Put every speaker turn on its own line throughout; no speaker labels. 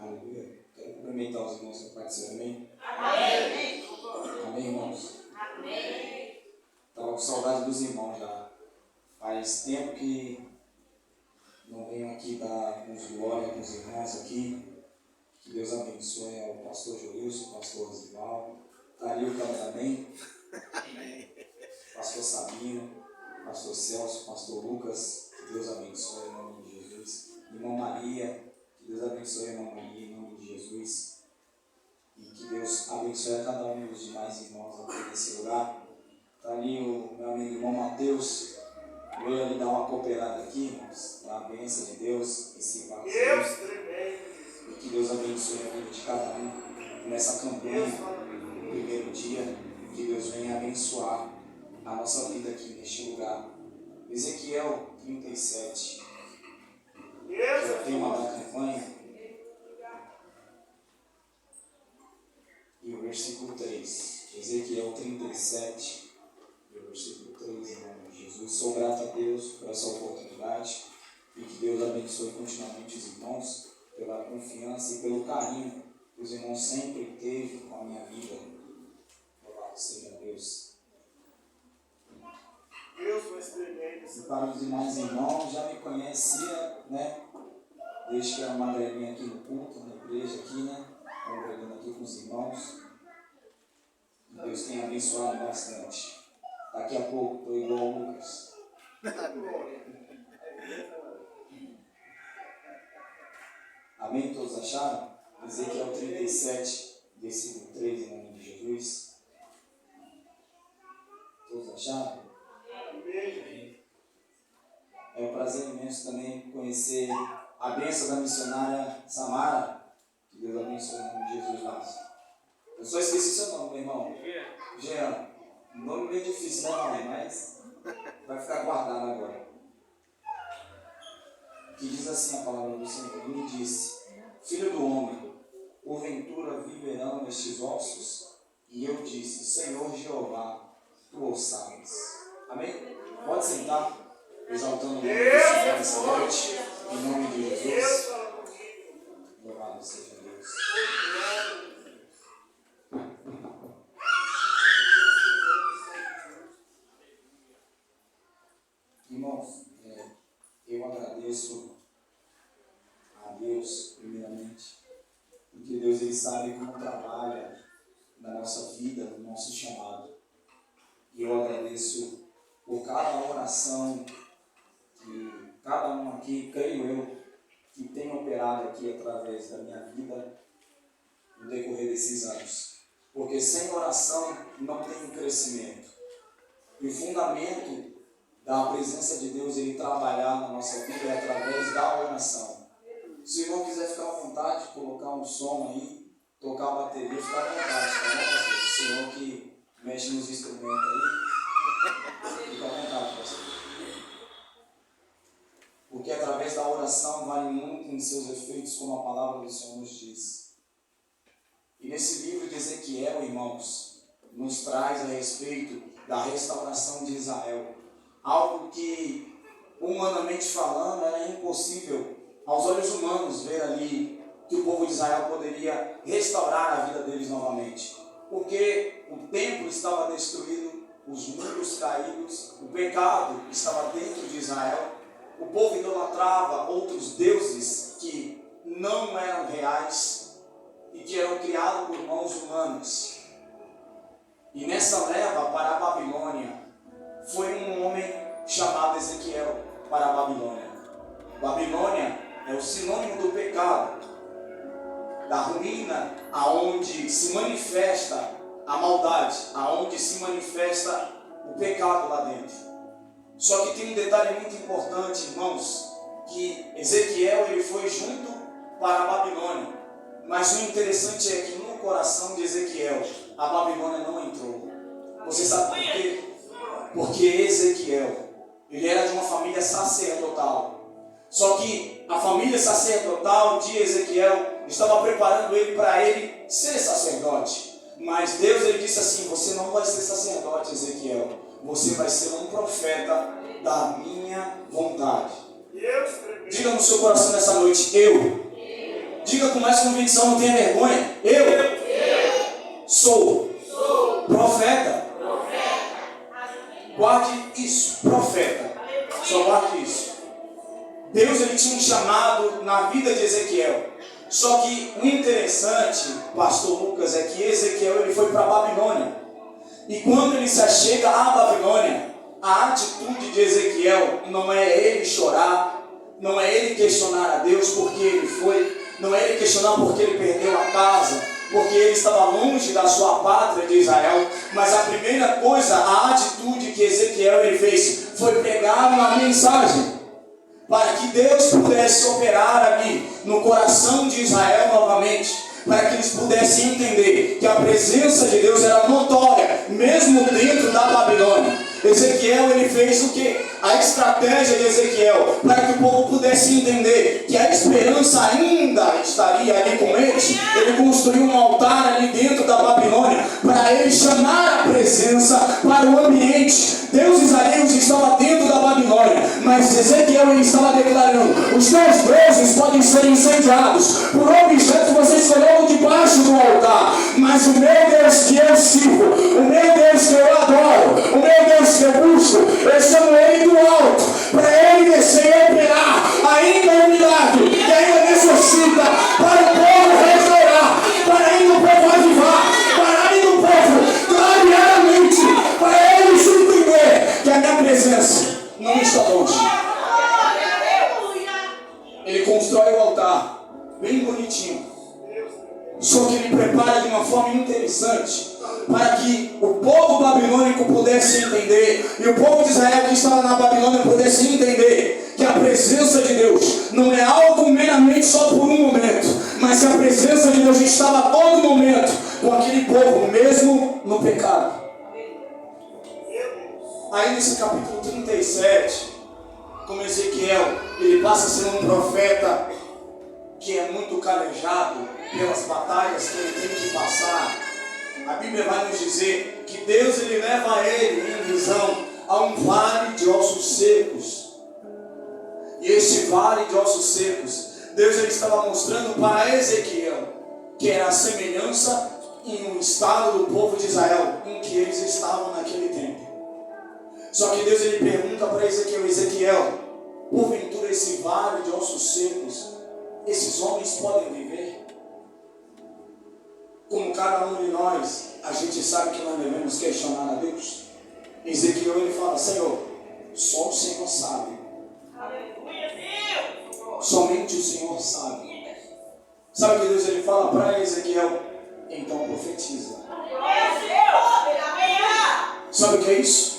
Aleluia. Quero cumprimentar os irmãos que participaram. Amém?
Amém.
Amém, irmãos?
Amém.
Estava com saudade dos irmãos já. Faz tempo que não venho aqui dar uns glória com os irmãos aqui. Que Deus abençoe ao pastor Joilson, pastor Zival, Dario Cameraman, pastor Sabino, pastor Celso, pastor Lucas. Que Deus abençoe em nome de Jesus. Irmã Maria, que Deus abençoe a irmã Maria em nome de Jesus. E que Deus abençoe a cada um dos demais irmãos aqui nesse lugar. Está ali o meu amigo irmão Mateus. Veio ali dar uma cooperada aqui, irmãos. A bênção de Deus, esse Deus. E que Deus abençoe a vida de cada um nessa campanha, no primeiro dia. Que Deus venha abençoar a nossa vida aqui neste lugar. Ezequiel 37, que é o tema da campanha. E o versículo 3. Ezequiel 37, e o versículo 3, em nome de Jesus. Sou grato a Deus por essa oportunidade e que Deus abençoe continuamente os irmãos pela confiança e pelo carinho que os irmãos sempre teve com a minha vida. Louvado seja Deus. E para os demais irmãos, já me conhecia, né? Desde que era uma magrelinha aqui no culto, na igreja aqui, né? Congregando aqui com os irmãos. Deus tem abençoado bastante. Daqui a pouco estou igual ao Lucas. Amém? Todos acharam? Ezequiel 37, versículo 3, em nome de Jesus. Todos acharam? É um prazer imenso também conhecer a bênção da missionária Samara. Que Deus abençoe em nome de Jesus lá. Eu só esqueci seu nome, meu irmão. Jean. Um nome meio difícil, né, mas vai ficar guardado agora. Que diz assim a palavra do Senhor. Ele me disse: Filho do homem, porventura viverão estes ossos? E eu disse: Senhor Jeová, tu o sabes. Amém? Pode sentar. Exaltando o nome do Senhor nessa noite, em nome de Jesus. Louvado seja Deus. Irmãos, eu agradeço a Deus, primeiramente, porque Deus ele sabe como trabalha na nossa vida, no nosso chamado. E eu agradeço por cada oração que cada um aqui, creio eu, que tem operado aqui através da minha vida no decorrer desses anos. Porque sem oração não tem crescimento. E o fundamento da presença de Deus, ele trabalhar na nossa vida é através da oração. Se o irmão quiser ficar à vontade, colocar um som aí, tocar a bateria, fica à vontade, tá bom, pastor? O senhor que mexe nos instrumentos aí, fica à vontade, pastor. Porque através da oração vale muito em seus efeitos, como a palavra do Senhor nos diz. E nesse livro de Ezequiel, irmãos, nos traz a respeito da restauração de Israel. Algo que, humanamente falando, era impossível aos olhos humanos ver ali que o povo de Israel poderia restaurar a vida deles novamente. Porque o templo estava destruído, os muros caídos, o pecado estava dentro de Israel. O povo idolatrava outros deuses que não eram reais e que eram criados por mãos humanas. E nessa leva para a Babilônia, foi um homem chamado Ezequiel para a Babilônia. Babilônia é o sinônimo do pecado, da ruína, aonde se manifesta a maldade, aonde se manifesta o pecado lá dentro. Só que tem um detalhe muito importante, irmãos, que Ezequiel ele foi junto para a Babilônia. Mas o interessante é que no coração de Ezequiel, a Babilônia não entrou. Você sabe por quê? Porque Ezequiel, ele era de uma família sacerdotal. Só que a família sacerdotal de Ezequiel estava preparando ele para ele ser sacerdote. Mas Deus ele disse assim: você não vai ser sacerdote, Ezequiel. Você vai ser um profeta da minha vontade. Diga no seu coração nessa noite: eu. Diga com mais convicção, não tenha vergonha. Eu sou profeta. Guarde isso, profeta. Só guarde isso. Deus ele tinha um chamado na vida de Ezequiel. Só que o interessante, pastor Lucas, é que Ezequiel ele foi para a Babilônia. E quando ele se achega à Babilônia, a atitude de Ezequiel não é ele chorar, não é ele questionar a Deus porque ele foi, não é ele questionar porque ele perdeu a casa, porque ele estava longe da sua pátria de Israel. Mas a primeira coisa, a atitude que Ezequiel ele fez foi pregar uma mensagem para que Deus pudesse operar ali no coração de Israel novamente, para que eles pudessem entender que a presença de Deus era notória, mesmo dentro da Babilônia. Ezequiel ele fez o que? A estratégia de Ezequiel, para que o povo pudesse entender que a esperança ainda estaria ali com eles. Ele construiu um altar ali dentro da Babilônia, para ele chamar a presença para o ambiente. Deuses alheios estavam dentro da Babilônia, mas Ezequiel ele estava declarando: os teus deuses podem ser incendiados por objeto que vocês colocam debaixo do altar, mas o meu Deus que eu sirvo, o meu Deus que eu adoro, o meu Deus que eu busco, eu chamo ele do alto, para ele descer e operar ainda um milagre que ainda necessita para o povo restaurar, para ainda o povo avivar, para ainda o povo clareadamente, para ele se entender que a minha presença não está longe. Ele constrói o altar bem bonitinho, só que ele prepara de uma forma interessante, para que o povo babilônico pudesse entender, e o povo de Israel que estava na Babilônia pudesse entender que a presença de Deus não é algo meramente só por um momento, mas que a presença de Deus estava a todo momento com aquele povo, mesmo no pecado. Aí nesse capítulo 37, como Ezequiel, ele passa a ser um profeta que é muito calejado pelas batalhas que ele tem que passar. A Bíblia vai nos dizer que Deus ele leva ele em visão a um vale de ossos secos. E este vale de ossos secos, Deus ele estava mostrando para Ezequiel que era a semelhança em um estado do povo de Israel em que eles estavam naquele tempo. Só que Deus ele pergunta para Ezequiel: Ezequiel, porventura esse vale de ossos secos, esses homens podem viver? Como cada um de nós, a gente sabe que não devemos questionar a Deus. Ezequiel ele fala: Senhor, só o Senhor sabe. Somente o Senhor sabe. Sabe o que Deus ele fala para Ezequiel? Então profetiza. Sabe o que é isso?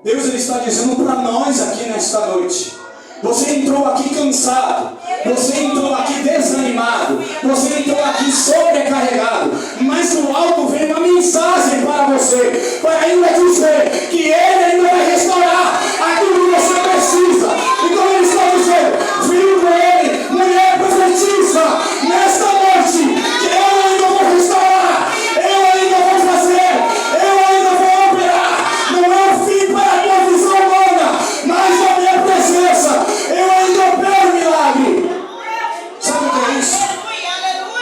Deus ele está dizendo para nós aqui nesta noite: você entrou aqui cansado, você entrou aqui desanimado, você entrou aqui sobrecarregado, mas do alto vem uma mensagem para você, para ainda dizer que Ele ainda vai restaurar aquilo que você precisa. Então Ele está dizendo: filho dele, mulher profetiza nesta noite que eu ainda vou restaurar, eu ainda vou fazer, eu ainda vou operar. Não é o fim para a tua visão humana, mas a minha presença, eu ainda opero milagre. Sabe o que é isso?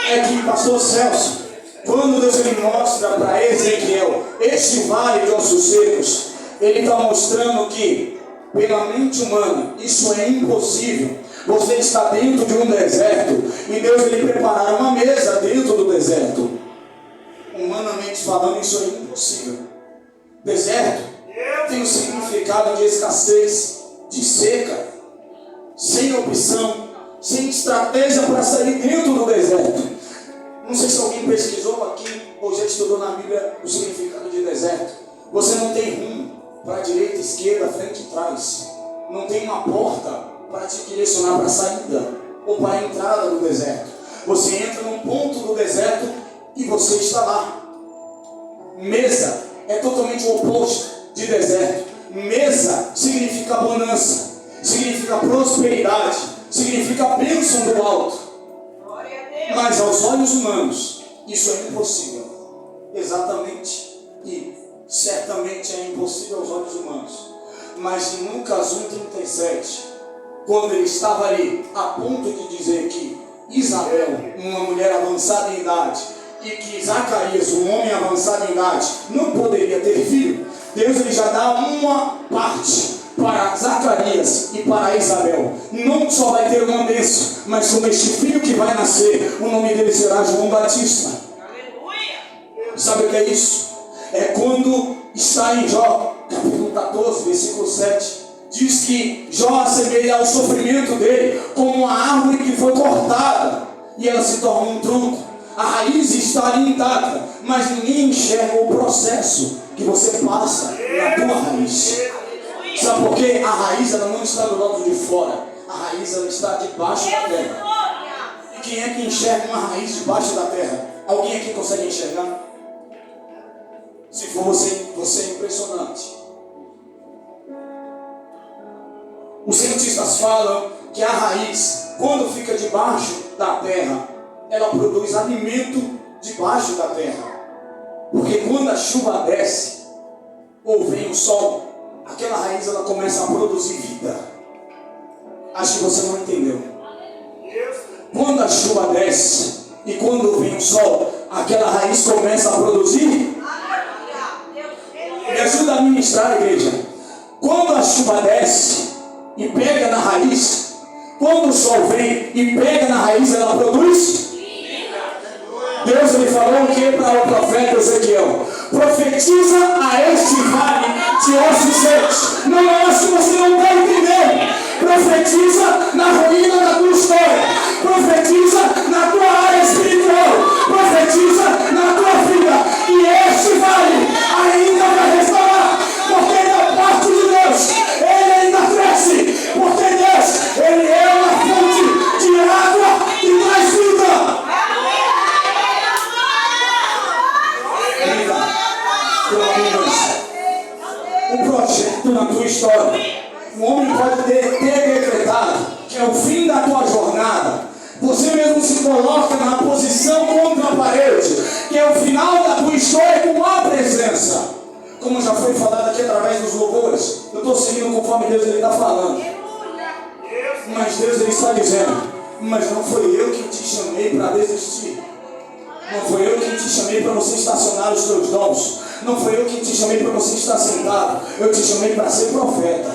É que, pastor Celso, quando Deus ele mostra para Ezequiel esse vale de ossos secos, ele está mostrando que, pela mente humana, isso é impossível. Você está dentro de um deserto e Deus ele preparar uma mesa dentro do deserto. Humanamente falando, isso é impossível. Deserto tem o significado de escassez, de seca, sem opção, sem estratégia para sair dentro do deserto. Não sei se alguém pesquisou aqui ou já estudou na Bíblia o significado de deserto. Você não tem rumo para a direita, esquerda, frente e trás. Não tem uma porta para te direcionar para a saída ou para a entrada do deserto. Você entra num ponto do deserto e você está lá. Mesa é totalmente o oposto de deserto. Mesa significa bonança, significa prosperidade, significa bênção do alto. Mas aos olhos humanos isso é impossível. Exatamente e certamente é impossível aos olhos humanos. Mas em Lucas 1:37, quando ele estava ali a ponto de dizer que Isabel, uma mulher avançada em idade, e que Zacarias, um homem avançado em idade, não poderia ter filho, Deus ele já dá uma parte para Zacarias e para Isabel. Não só vai ter uma bênção, mas como este filho que vai nascer, o nome dele será João Batista. Sabe o que é isso? É quando está em Jó, capítulo 14, versículo 7. Diz que Jó assemelha ao sofrimento dele como uma árvore que foi cortada e ela se torna um tronco. A raiz está ali intacta, mas ninguém enxerga o processo que você passa na tua raiz. Sabe por quê? A raiz ela não está do lado de fora, a raiz ela está debaixo da terra. E quem é que enxerga uma raiz debaixo da terra? Alguém aqui consegue enxergar? Se for você é impressionante. Os cientistas falam que a raiz, quando fica debaixo da terra, ela produz alimento debaixo da terra. Porque quando a chuva desce, ou vem o sol, aquela raiz ela começa a produzir vida. Acho que você não entendeu. Quando a chuva desce e quando vem o sol, aquela raiz começa a produzir. Me ajuda a ministrar, igreja. Quando a chuva desce e pega na raiz, quando o sol vem e pega na raiz, ela produz. Deus ele falou o que para o profeta Ezequiel? Profetiza a este vale de ossos secos. Não é assim, você não está entendendo. Profetiza na ruína da tua história. Profetiza na tua área espiritual. Profetiza na tua vida. E este vale ainda vai restaurar. Porque da parte de Deus, ele ainda cresce. Porque Deus, ele é uma fonte de água e mais vida. Um projeto na tua história. Um homem pode ter decretado que é o fim da tua jornada. Você mesmo se coloca na posição contra a parede, que é o final da tua história com a presença. Como já foi falado aqui através dos louvores, eu estou seguindo conforme Deus está falando. Mas Deus ele está dizendo, mas não foi eu que te chamei para desistir. Não foi eu que te chamei para você estacionar os teus dons. Não foi eu que te chamei para você estar sentado. Eu te chamei para ser profeta.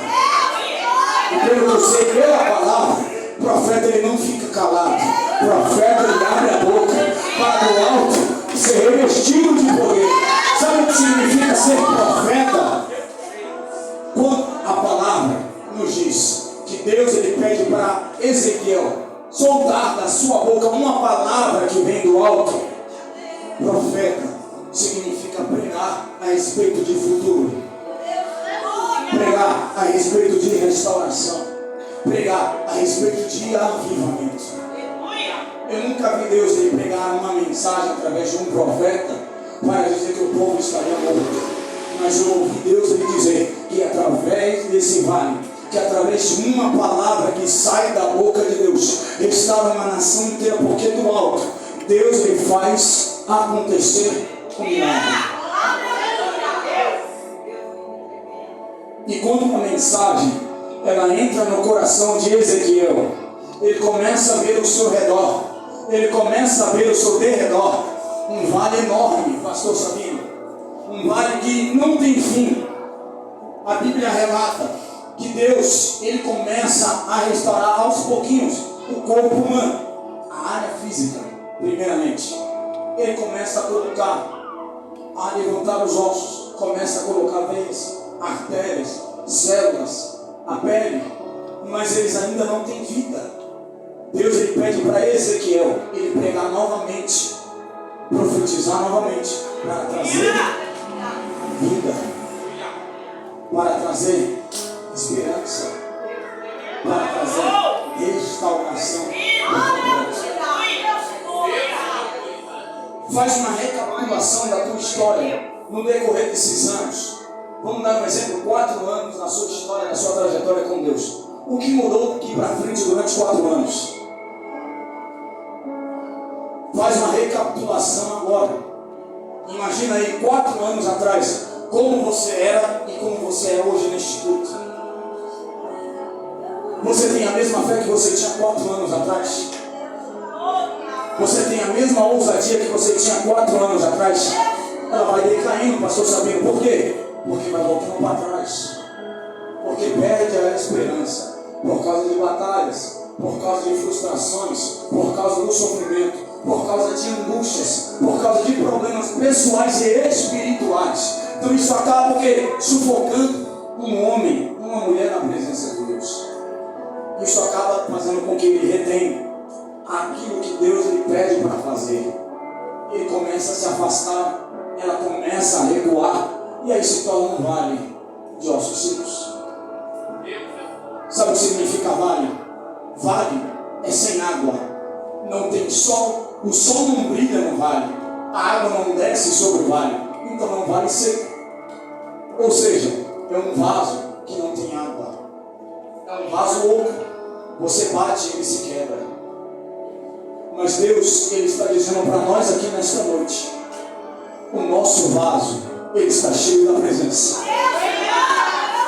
E pelo que eu sei, pela palavra, profeta ele não fica calado. Profeta ele abre a boca para do alto ser revestido de poder. Sabe o que significa ser profeta? Quando a palavra nos diz que Deus ele pede para Ezequiel soltar da sua boca uma palavra que vem do alto. Profeta significa pregar a respeito de futuro, pregar a respeito de restauração, pregar a respeito de avivamento. Eu nunca vi Deus ele pregar uma mensagem através de um profeta para dizer que o povo estaria morto. Mas eu ouvi Deus ele dizer que através desse vale, que através de uma palavra que sai da boca de Deus, restaura uma nação inteira, porque do alto Deus ele faz acontecer o milagre. E quando uma mensagem ela entra no coração de Ezequiel, ele começa a ver o seu redor, ele começa a ver o seu derredor, um vale enorme, pastor Sabino, um vale que não tem fim. A Bíblia relata que Deus ele começa a restaurar aos pouquinhos o corpo humano, a área física, primeiramente. Ele começa a colocar, a levantar os ossos, começa a colocar veias, artérias, células, a pele, mas eles ainda não têm vida. Deus ele pede para Ezequiel ele pregar novamente, profetizar novamente, para trazer vida, para trazer esperança, para trazer restauração. Faz uma recapitulação da tua história no decorrer desses anos. Vamos dar um exemplo, 4 anos na sua história, na sua trajetória com Deus. O que mudou daqui para frente durante 4 anos? Faz uma recapitulação agora. Imagina aí 4 anos atrás, como você era e como você é hoje neste culto. Você tem a mesma fé que você tinha 4 anos atrás? você tem a mesma ousadia que você tinha 4 anos atrás, ela vai decaindo, pastor Sabino. Por quê? Porque vai voltando para trás. Porque perde a esperança por causa de batalhas, por causa de frustrações, por causa do sofrimento, por causa de angústias, por causa de problemas pessoais e espirituais. Então isso acaba sufocando um homem, uma mulher na presença de Deus. Isso acaba fazendo com que ele retenha aquilo que Deus lhe pede para fazer. Ele começa a se afastar, ela começa a recuar, e aí se torna um vale de ossos secos. Sabe o que significa vale? Vale é sem água, não tem sol, o sol não brilha no vale, a água não desce sobre o vale, então é um vale seco. Ou seja, é um vaso que não tem água, é um vaso oco, você bate e ele se quebra. Mas Deus, Ele está dizendo para nós aqui nesta noite, o nosso vaso, ele está cheio da presença.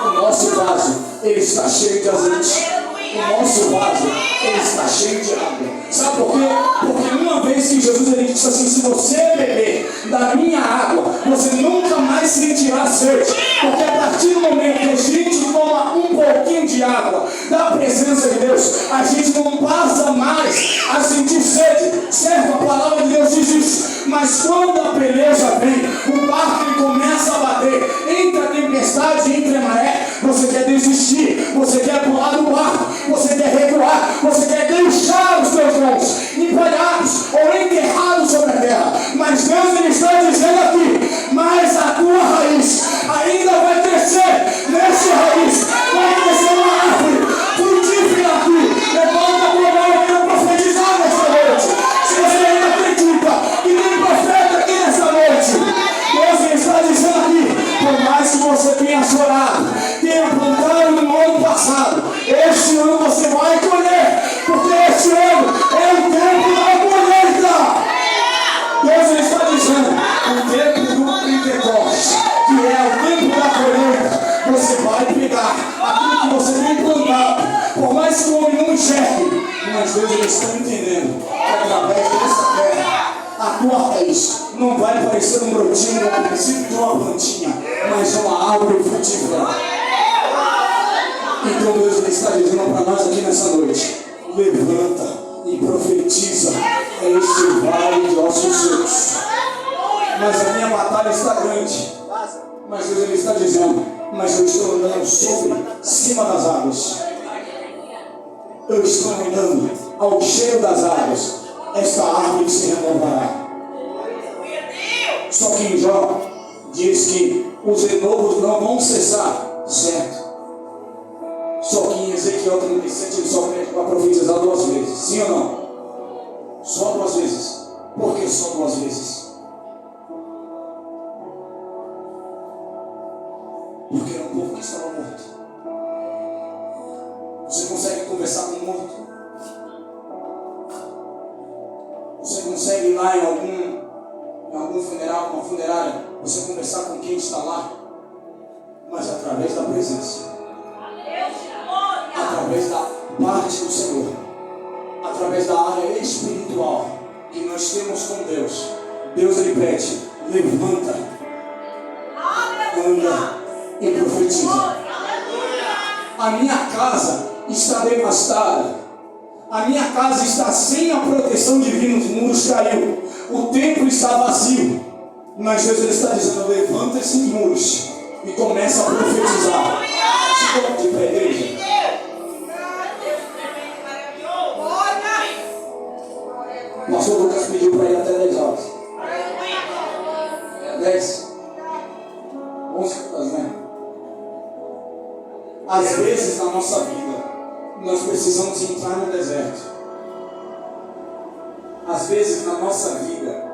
O nosso vaso, ele está cheio de azeite. O nosso vaso, ele está cheio de água. Sabe por quê? Porque uma vez que Jesus ele disse assim: se você beber da minha água, você nunca mais sentirá sede. Porque a partir do momento que a gente toma um pouquinho de água da presença de Deus, a gente não passa mais a sentir sede. Certo? A palavra de Deus diz isso. Mas quando a peleja vem, o barco ele começa a bater, entre a tempestade e entre a maré, você quer desistir, você quer pular do barco, você quer recuar, você quer deixar os teus dons empalhados ou enterrados sobre a terra. Mas Deus ele está dizendo aqui: mas a tua raiz ainda vai crescer. Nessa raiz vai crescer uma árvore frutífera aqui. Levanta a tua mão e quero profetizar nessa noite. Se você ainda acredita que tem profeta aqui nessa noite, Deus está dizendo aqui: por mais que você tenha chorado, tenha plantado no ano passado, este ano você vai colher, porque este ano é o tempo da colheita. Deus está dizendo: o tempo do Pentecostes, que é o tempo da colheita, você vai pegar aquilo que você tem plantado. Por mais que o homem não enxergue, mas Deus ele está entendendo que através dessa terra, a tua raiz não vai parecer um brotinho no princípio de uma plantinha, mas uma árvore frutífera. Então Deus ele está dizendo para nós aqui nessa noite: levanta e profetiza este vale de ossos secos. Mas a minha batalha está grande. Mas Deus ele está dizendo: mas eu estou andando sobre cima das águas. Eu estou andando ao cheio das águas. Esta árvore se renovará. Só que em Jó diz que os renovos não vão cessar, certo? Só que em Ezequiel 37 ele só vai profetizar 2 vezes. Sim ou não? Só 2 vezes. Por que só 2 vezes? Porque era um povo que estava morto. Você consegue conversar com um morto? Você consegue ir lá em algum funeral, uma funerária, você conversar com quem está lá? Mas através da presença, através da parte do Senhor, através da área espiritual que nós temos com Deus. Deus ele pede: levanta, anda e profetiza. A minha casa está devastada, a minha casa está sem a proteção divina, os muros caiu, o templo está vazio. Mas Deus ele está dizendo: levanta esses muros e começa a profetizar. Se coloque de pé, igreja. O pastor Lucas pediu para ir até 10 horas. 10? 11 horas, né? Às vezes na nossa vida nós precisamos entrar no deserto. Às vezes na nossa vida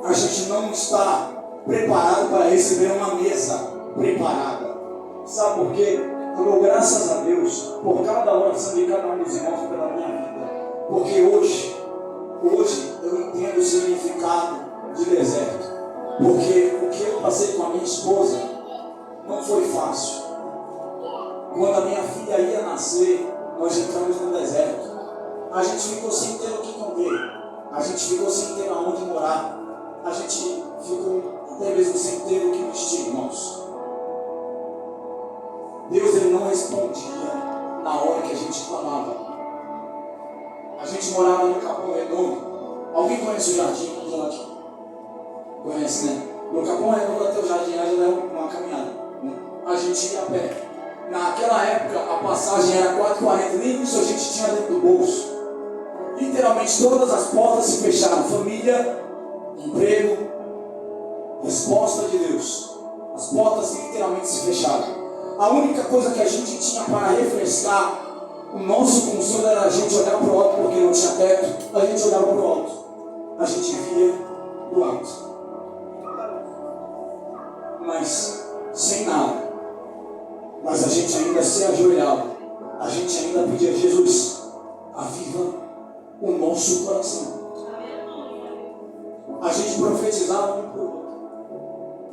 a gente não está preparado para receber uma mesa preparada. Sabe por quê? Eu dou graças a Deus por cada oração de cada um dos irmãos pela minha vida. Porque hoje eu entendo o significado de deserto. Porque o que eu passei com a minha esposa não foi fácil. Quando a minha filha ia nascer, nós entramos no deserto. A gente ficou sem ter o que comer. A gente ficou sem ter aonde morar. A gente ficou até mesmo sem ter o que vestir, irmãos. Deus, Ele não respondia na hora que a gente clamava. A gente morava no Capão Redondo. Alguém conhece o jardim? Aqui? Conhece, né? No Capão Redondo até o jardim já é uma caminhada, né? A gente ia a pé. Naquela época a passagem era R$4,40. Nem isso a gente tinha dentro do bolso. Literalmente todas as portas se fecharam. Família, emprego, resposta de Deus. As portas literalmente se fecharam. A única coisa que a gente tinha para refrescar o nosso consolo era a gente olhar para o alto, porque não tinha teto. A gente olhava para o alto. A gente via do alto. Mas sem nada. Mas a gente ainda se ajoelhava. A gente ainda pedia: Jesus, aviva o nosso coração. A gente profetizava um para o outro.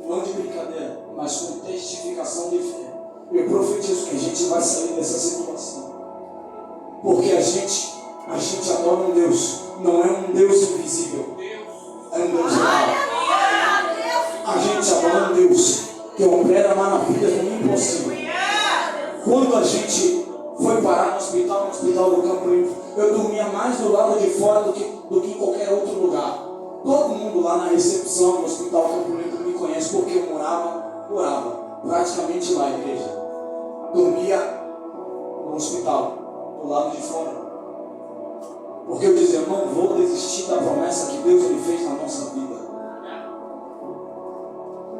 Não de brincadeira, mas com testificação de fé. Eu profetizo que a gente vai sair dessa situação. Porque a gente adora um Deus. Não é um Deus invisível. É um Deus real. A gente adora um Deus que opera maravilhas no impossível. Quando a gente foi parar no hospital do Campo Limpo, eu dormia mais do lado de fora do que em qualquer outro lugar. Todo mundo lá na recepção do Hospital Campo Limpo me conhece porque eu morava praticamente lá, a igreja. Dormia no hospital, do lado de fora. Porque eu dizia: eu não vou desistir da promessa que Deus me fez na nossa vida.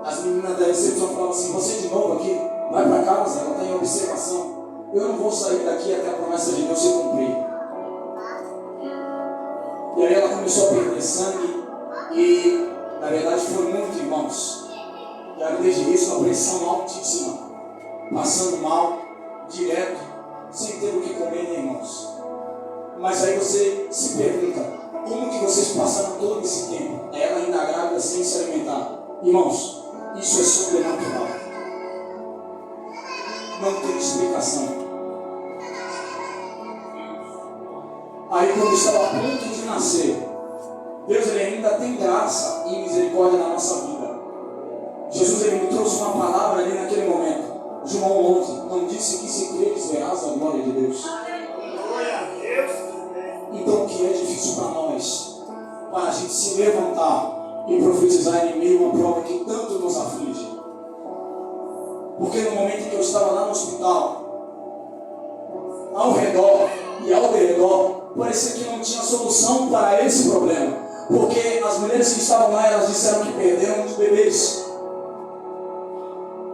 As meninas da recepção falavam assim: você de novo aqui? Vai para casa, ela está em observação. Eu não vou sair daqui até a promessa de Deus se cumprir. E aí ela começou a perder sangue. E na verdade foi muito, irmãos. E a desde isso, uma pressão altíssima. Passando mal, direto, sem ter o que comer, né, irmãos? Mas aí você se pergunta: como que vocês passaram todo esse tempo? Ela ainda grávida, sem se alimentar. Irmãos, isso é sobrenatural. Não tem explicação. Aí quando estava a ponto de nascer, Deus, Ele ainda tem graça e misericórdia na nossa vida. Jesus, Ele me trouxe uma palavra ali naquele momento. João 11, não disse que se creres verás a glória de Deus. Então o que é difícil para nós? Para a gente se levantar e profetizar em meio a uma prova que tanto nos aflige. Porque no momento em que eu estava lá no hospital, ao redor e ao derredor, parecia que não tinha solução para esse problema. Porque as mulheres que estavam lá, elas disseram que perderam os bebês.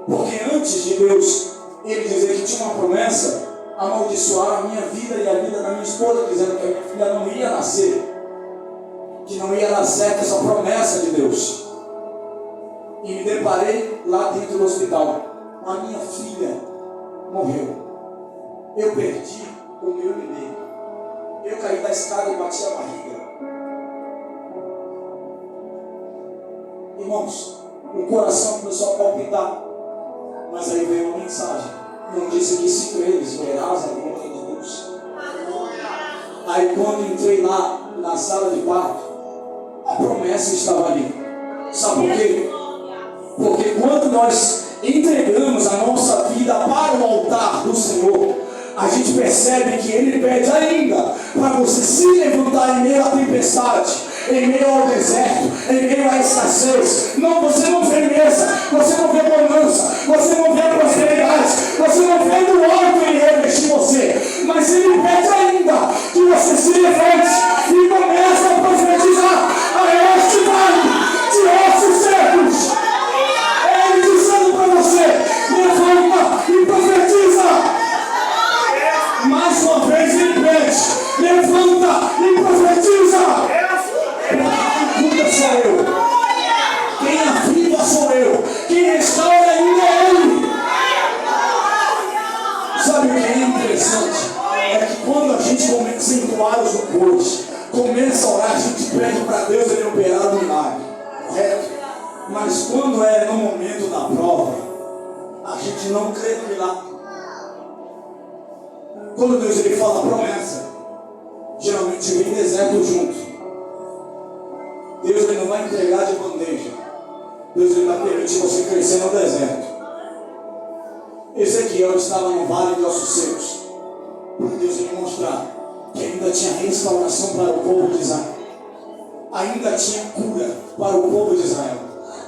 Porque antes de Deus, Ele dizer que tinha uma promessa, amaldiçoar a minha vida e a vida da minha esposa, dizendo que a minha filha não ia nascer. Que não ia dar certo essa promessa de Deus. E me deparei lá dentro do hospital. A minha filha morreu. Eu perdi o meu bebê. Eu caí da escada e bati a barriga. Irmãos, o coração começou a palpitar. Mas aí veio uma mensagem. Não disse que se creres, verás a glória de Deus. Aí quando entrei lá na sala de parto, a promessa estava ali. Sabe por quê? Porque quando nós entregamos a nossa vida para o altar do Senhor, a gente percebe que Ele pede ainda para você se levantar em meio à tempestade, em meio ao deserto, em meio à escassez. Não, você não vê mesa, você não vê bonança, você não vê prosperidade, você não vê do alto Ele revestir você. Mas Ele pede ainda que você se levante e comece a profetizar a este vale de ossos secos. Ele dizendo para você: levanta e profetiza. Mais uma vez Ele pede: levanta e profetiza. Quem cuida sou eu. Quem aviva sou eu. Quem restaura ainda é Ele. Sabe o que é interessante? É que quando a gente começa a entoar os louvores, começa a orar, a gente pede para Deus Ele operar o milagre. Correto? Mas quando é no momento da prova, a gente não crê no milagre. Quando Deus Ele fala promessa, geralmente vem deserto junto. Deus ele não vai entregar de bandeja. Deus ele vai permitir você crescer no deserto. Ezequiel estava no vale de ossos secos, para Deus lhe mostrar que ainda tinha restauração para o povo de Israel, ainda tinha cura para o povo de Israel,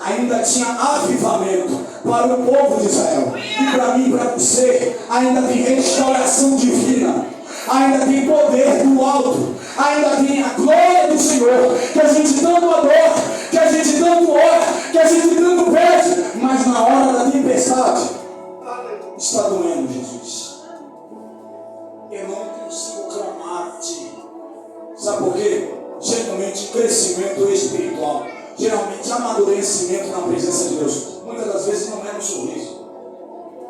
ainda tinha avivamento para o povo de Israel. E para mim e para você, ainda tem restauração divina, ainda tem poder do alto, ainda tem a glória do Senhor, que a gente tanto adora, que a gente tanto ora, que a gente tanto pede, mas na hora da tempestade está doendo, Jesus. Eu não consigo clamar a Ti. Sabe por quê? Geralmente crescimento espiritual, geralmente amadurecimento na presença de Deus, muitas das vezes não é no sorriso,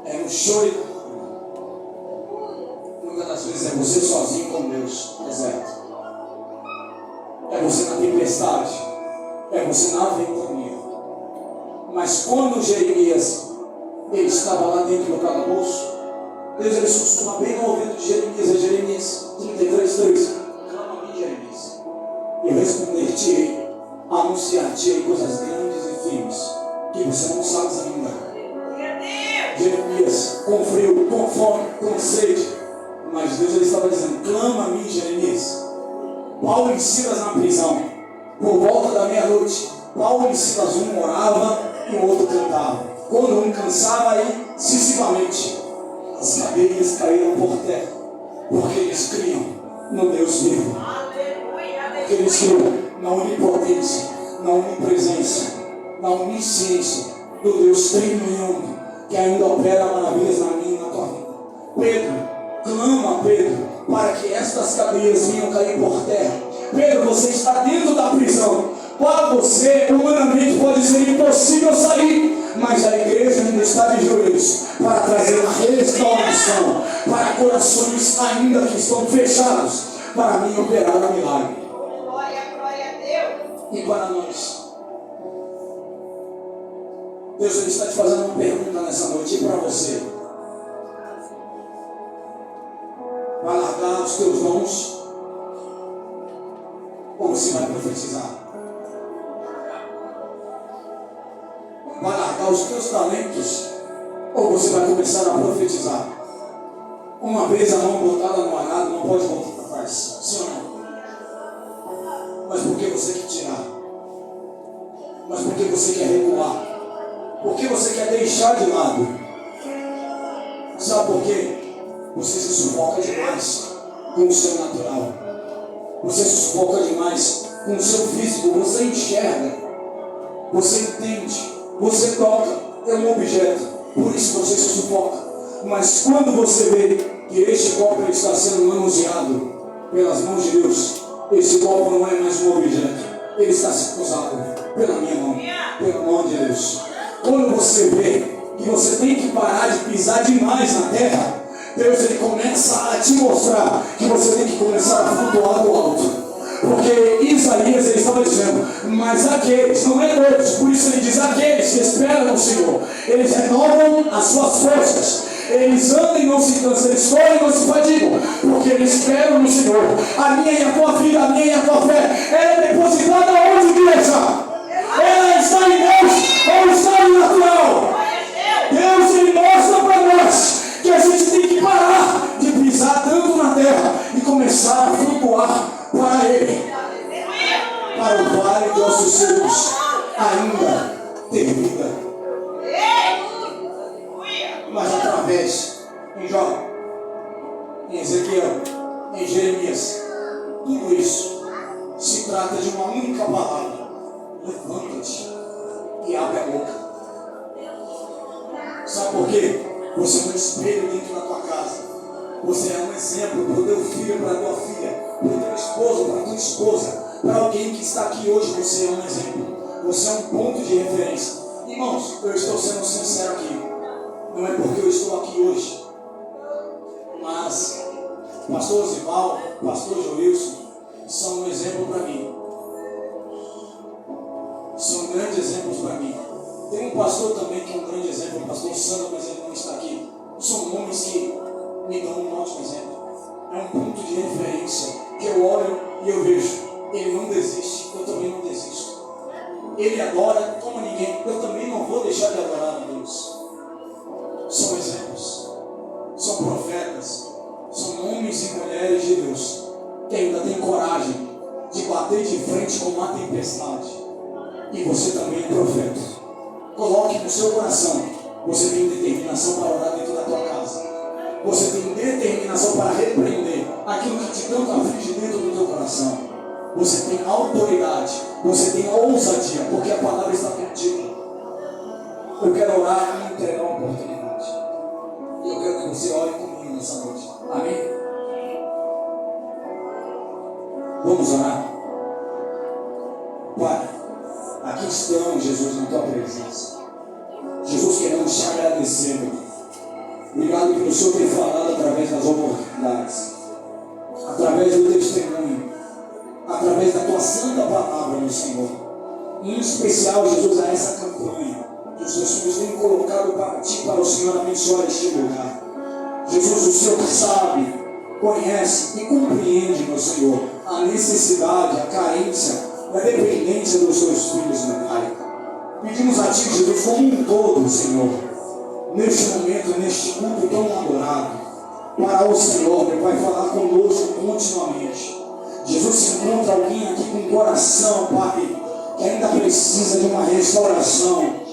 é no choro e na lágrima. Muitas das vezes é você sozinho com Deus, deserto. É você na tempestade, é você na ventania. Mas quando Jeremias ele estava lá dentro do calabouço, Deus ele sussurra bem no ouvido de Jeremias 33:3. Clama a mim, Jeremias, e eu responder-te-ei, anunciar-te-ei coisas grandes e firmes, que você não sabe ainda. Jeremias, com frio, com fome, com sede, mas Deus ele estava dizendo: clama a mim, Jeremias. Paulo e Silas na prisão, por volta da meia-noite, Paulo e Silas, um orava e o outro cantava. Quando um cansava, aí, sucessivamente, as cadeias caíram por terra, porque eles criam no Deus vivo, porque eles criam na onipotência, na onipresença, na onisciência do Deus trino, que ainda opera maravilhas na minha e na tua vida. Pedro, clama, Pedro, para que estas cadeias venham cair por terra. Pedro, você está dentro da prisão. Para você, humanamente, pode ser impossível sair, mas a igreja ainda está de joelhos para trazer a restauração para corações ainda que estão fechados, para mim operar o milagre.
Glória a Deus.
E para nós, Deus ele está te fazendo uma pergunta nessa noite. E para você, vai largar os teus dons ou você vai profetizar? Vai largar os teus talentos ou você vai começar a profetizar? Uma vez a mão botada no arado não pode voltar para trás, sim ou não? Mas por que você quer tirar? Mas por que você quer recuar? Por que você quer deixar de lado? Sabe por quê? Você se sufoca demais com o seu natural. Você se sufoca demais com o seu físico. Você enxerga, você entende, você toca, é um objeto. Por isso você se sufoca. Mas quando você vê que este copo está sendo manuseado pelas mãos de Deus, esse copo não é mais um objeto, ele está sendo usado pela minha mão, pela mão de Deus. Quando você vê que você tem que parar de pisar demais na terra, Deus ele começa a te mostrar que você tem que começar a flutuar do alto. Porque Isaías ele estava dizendo: mas aqueles, não é todos, por isso ele diz: aqueles que esperam no Senhor, eles renovam as suas forças, eles andam e não se cansam, eles correm e não se fadigam, porque eles esperam no Senhor. A minha e a tua vida, a minha e a tua fé, ela é depositada onde, igreja? Ela está em Deus ou está no natural? Deus ele mostra para nós que a gente tem que parar de pisar tanto na terra e começar a flutuar para Ele, para o vale de ossos secos, ainda ter vida. Mas através, em Jó, em Ezequiel, em Jeremias, tudo isso se trata de uma única palavra: levanta-te e abre a boca. Sabe por quê? Você é um espelho dentro da tua casa. Você é um exemplo para o teu filho, para a tua filha, para o teu esposo, para a tua esposa, para alguém que está aqui hoje. Você é um exemplo. Você é um ponto de referência. Irmãos, eu estou sendo sincero aqui. Não é porque eu estou aqui hoje, mas pastor Zival, pastor Joilson são um exemplo para mim. São grandes exemplos para mim. Tem um pastor também que é um grande exemplo, o pastor Sandro, mas ele não está aqui. São homens que me dão um ótimo exemplo. É um ponto de referência que eu olho e eu vejo. Ele não desiste, eu também não desisto. adora como ninguém, eu também não vou deixar de adorar a Deus. São exemplos, são profetas, são homens e mulheres de Deus que ainda têm coragem de bater de frente com uma tempestade. E você também é profeta. Coloque no seu coração, você tem determinação para orar dentro da tua casa. Você tem determinação para repreender aquilo que te tanto aflige dentro do teu coração. Você tem autoridade, você tem ousadia, porque a palavra está contigo. Eu quero orar e entregar uma oportunidade. E eu quero que você ore comigo nessa noite. Amém? Vamos orar. Pai, aqui estamos, Jesus, na tua presença. Jesus, queremos te agradecer, meu Deus. Obrigado pelo Senhor ter falado através das oportunidades, através do testemunho, através da tua santa palavra, meu Senhor. Em especial, Jesus, a essa campanha que os teus filhos têm colocado para ti, para o Senhor abençoar este lugar. Jesus, o Senhor sabe, conhece e compreende, meu Senhor, a necessidade, a carência, a dependência dos teus filhos, meu Pai. Pedimos a ti, Jesus, como um todo, Senhor, neste momento, neste culto tão adorado, para o Senhor, meu Pai, falar conosco continuamente. Jesus, se encontra alguém aqui com o coração, Pai, que ainda precisa de uma restauração.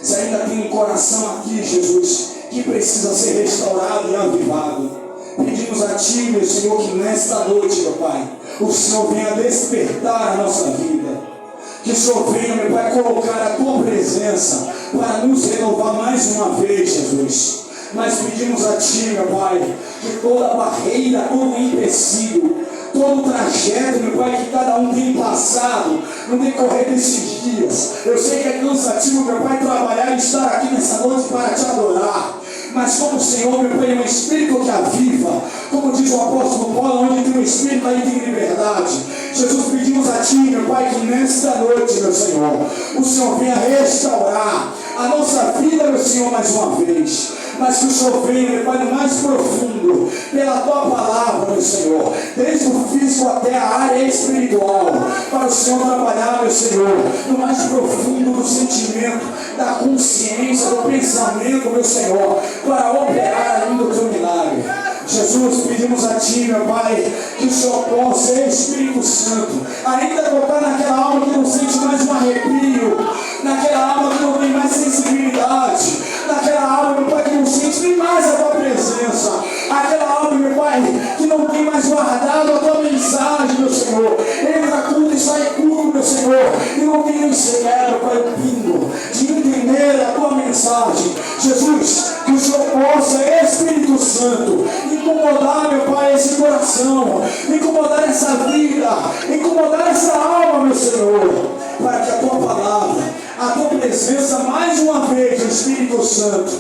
Se ainda tem um coração aqui, Jesus, que precisa ser restaurado e avivado, pedimos a ti, meu Senhor, que nesta noite, meu Pai, o Senhor venha despertar a nossa vida. Que o Senhor venha, meu Pai, colocar a tua presença para nos renovar mais uma vez, Jesus. Mas pedimos a ti, meu Pai, que toda barreira, todo empecilho, todo trajeto, meu Pai, que cada um tem passado no decorrer desses dias. Eu sei que é cansativo, meu Pai, trabalhar e estar aqui nessa noite para te adorar. Mas como o Senhor, meu Pai, é um Espírito que aviva, como diz o apóstolo Paulo, onde tem um Espírito, aí tem liberdade. Jesus, pedimos a ti, meu Pai, que nesta noite, meu Senhor, o Senhor venha restaurar a nossa vida, meu Senhor, mais uma vez. Mas que o Senhor venha, meu Pai, no mais profundo, pela tua palavra, meu Senhor, desde o físico até a área espiritual, para o Senhor trabalhar, meu Senhor, no mais profundo do sentimento, da consciência, do pensamento, meu Senhor, para operar ainda o teu milagre. Jesus, pedimos a ti, meu Pai, que o Senhor possa, Espírito Santo, ainda tocar naquela alma que não sente mais um arrepio, naquela alma que não tem mais sensibilidade, naquela alma, meu Pai, que não sente nem mais a tua presença, aquela alma, meu Pai, que não tem mais guardado a tua mensagem, meu Senhor. Entra culto e sai culto, meu Senhor, e não tem nem sequer, meu Pai, o pingo de entender a tua mensagem. Jesus, que o Senhor possa, Espírito Santo, incomodar, meu Pai, esse coração, incomodar essa vida, incomodar essa alma, meu Senhor, para que a tua palavra, a tua presença, mais uma vez, Espírito Santo,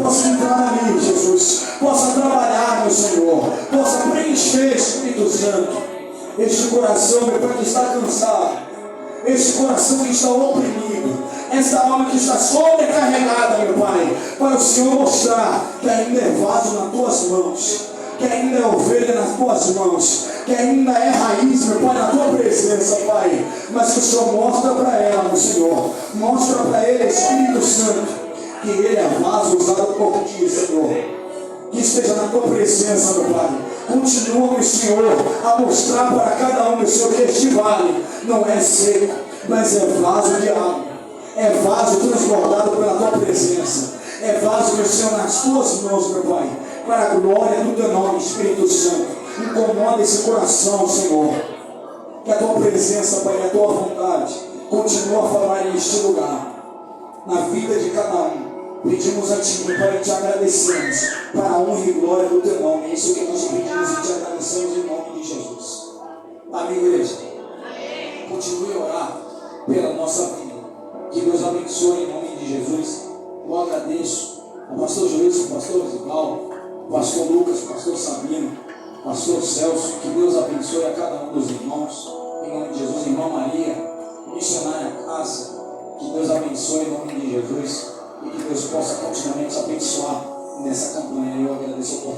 possa entrar ali, Jesus, possa trabalhar, meu Senhor, possa preencher, Espírito Santo, este coração, meu Pai, que está cansado, este coração que está oprimido, essa alma que está sobrecarregada, meu Pai, para o Senhor mostrar que ainda é vaso nas tuas mãos, que ainda é ovelha nas tuas mãos, que ainda é raiz, meu Pai, na tua presença, Pai. Mas que o Senhor mostra para ela, meu Senhor, mostra para ele, Espírito Santo, que ele é vaso usado por ti, Senhor. Que esteja na tua presença, meu Pai. Continua, meu Senhor, a mostrar para cada um, meu Senhor, que este vale não é seco, mas é vaso de água, é vaso transbordado pela tua presença, é vaso, meu Senhor, nas tuas mãos, meu Pai, para a glória do teu nome, Espírito Santo. Incomoda esse coração, Senhor, que a tua presença, Pai, a tua vontade continua a falar neste lugar, na vida de cada um. Pedimos a ti, meu Pai, e te agradecemos para a honra e glória do teu nome. É isso que nós pedimos e te agradecemos em nome de Jesus. Amém, igreja? Continue a orar pela nossa vida. Que Deus abençoe em nome de Jesus. Eu agradeço ao pastor Joilson, ao pastor Zibal, ao pastor Lucas, ao pastor Sabino, ao pastor Celso. Que Deus abençoe a cada um dos irmãos. Em nome de Jesus, irmã Maria, missionária Cássia. Que Deus abençoe em nome de Jesus. E que Deus possa continuamente abençoar nessa campanha. Eu agradeço a oportunidade.